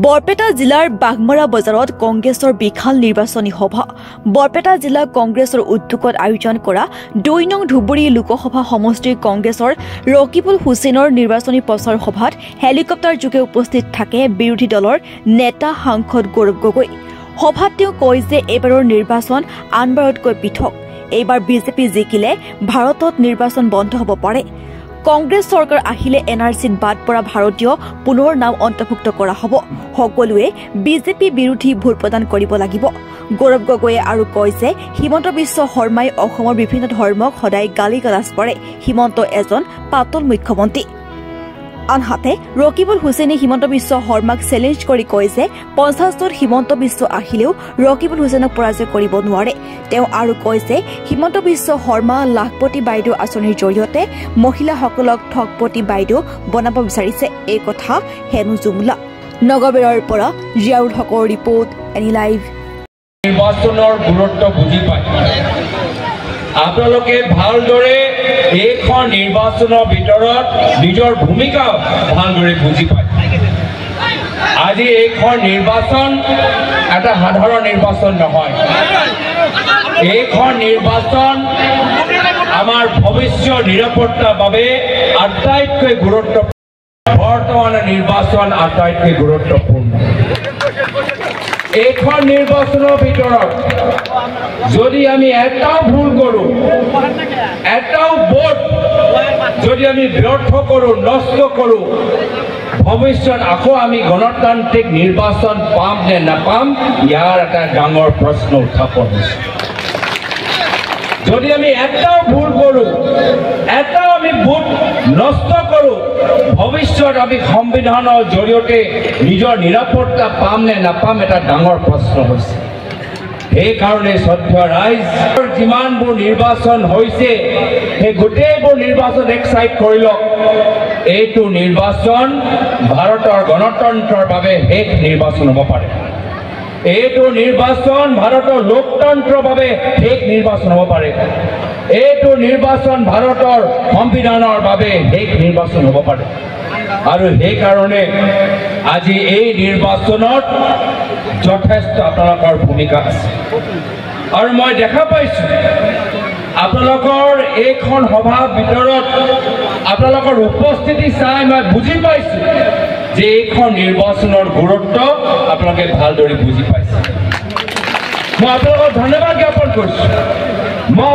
বৰপেটা জিলাৰ বাগমাৰা বজাৰত কংগ্ৰেছৰ বিশাল নিৰ্বাচনী সভা। বৰপেটা জিলা কংগ্ৰেছৰ উদ্যোগত আয়োজন কৰা ২ নং ধুবুৰী লোকসভা সমষ্টিৰ কংগ্ৰেছৰ ৰকিবুল হুছেইনৰ নিৰ্বাচনী প্ৰচাৰ সভাত হেলিকপ্টাৰ যোগে উপস্থিত থাকে বিৰোধী দলৰ নেতা সাংসদ গৌৰৱ গগৈ। সভাত তেওঁ কয় যে এইবাৰৰ নিৰ্বাচন আনবাৰতকৈ পৃথক। এইবাৰ বিজেপি জিকিলে ভাৰতত নিৰ্বাচন বন্ধ হ'ব পাৰে। কংগ্ৰেছ চৰকাৰ আহিলে এনআৰচিত বাদ পৰা ভাৰতীয় পুনৰ নাম অন্তৰ্ভুক্ত কৰা হ'ব। সকলোৱে বিজেপি বিৰোধী ভোট প্ৰদান কৰিব লাগিব। গৌৰৱ গগৈয়ে আৰু কয় যে হিমন্ত বিশ্ব শৰ্মাই অসমৰ বিভিন্ন ধৰ্মক সদায় গালি গালাজ কৰে। হিমন্ত এজন পাতল মুখ্যমন্ত্ৰী। আনহাতে ৰকিবুল হুছেইনে হিমন্ত বিশ্ব শৰ্মাক চেলেঞ্জ কৰি কয় যে ৫০ত হিমন্ত বিশ্ব আহিলেও ৰকিবুল হুছেইনক পৰাজয় কৰিব নোৱাৰে। তেওঁ আৰু কয় যে হিমন্ত বিশ্ব শৰ্মা লাখপতি বাইদেউ আঁচনিৰ জৰিয়তে মহিলাসকলক ঠগপতি বাইদেউ বনাব বিচাৰিছে। এই কথা হেনু জুমলা। নগৰবেৰৰ পৰা জিয়াউল হকৰ ৰিপৰ্ট, এনি লাইভ। নিৰ্বাচনৰ গুৰুত্ব বুজি পায়। আপোনালোকে ভালদৰে এইখন নিৰ্বাচনৰ ভিতৰত নিজৰ ভূমিকা ভালদৰে বুজি পায়। আজি এইখন নিৰ্বাচন এটা সাধাৰণ নিৰ্বাচন নহয়। এইখন নিৰ্বাচন আমাৰ ভৱিষ্যত নিৰাপত্তাৰ বাবে আটাইতকৈ গুৰুত্বপূৰ্ণ। বৰ্তমানৰ নিৰ্বাচন আটাইতকৈ গুৰুত্বপূৰ্ণ। এইখন নিৰ্বাচনৰ ভিতৰত যদি আমি এটাও ভুল কৰোঁ, এটাও ভোট যদি আমি ব্যৰ্থ কৰোঁ, নষ্ট কৰোঁ, ভৱিষ্যত আকৌ আমি গণতান্ত্ৰিক নিৰ্বাচন পাম নে নাপাম, ইয়াৰ এটা ডাঙৰ প্ৰশ্ন উত্থাপন হৈছে। যদি আমি এটাও ভুল কৰোঁ, এটাও আমি ভোট নষ্ট কৰোঁ, ভৱিষ্যত আমি সংবিধানৰ জৰিয়তে নিজৰ নিৰাপত্তা পাম নে নাপাম, এটা ডাঙৰ প্ৰশ্ন হৈছে। সেইকাৰণে শ্ৰদ্ধেয় ৰাইজ, যিমানবোৰ নিৰ্বাচন হৈছে সেই গোটেইবোৰ নিৰ্বাচন এক্সাইট কৰি লওক। এইটো নিৰ্বাচন ভাৰতৰ গণতন্ত্ৰৰ বাবে শেষ নিৰ্বাচন হ'ব পাৰে। এইটো নিৰ্বাচন ভাৰতৰ লোকতন্ত্ৰৰ বাবে শেষ নিৰ্বাচন হ'ব পাৰে। এইটো নিৰ্বাচন ভাৰতৰ সংবিধানৰ বাবে শেষ নিৰ্বাচন হ'ব পাৰে। আৰু সেইকাৰণে আজি এই নিৰ্বাচনত যথেষ্ট আপোনালোকৰ ভূমিকা আছে। আৰু মই দেখা পাইছোঁ আপোনালোকৰ এইখন সভাৰ ভিতৰত আপোনালোকৰ উপস্থিতি চাই মই বুজি পাইছোঁ যে এইখন নিৰ্বাচনৰ গুৰুত্ব আপোনালোকে ভালদৰে বুজি পাইছে। মই আপোনালোকক ধন্যবাদ জ্ঞাপন কৰিছোঁ। মই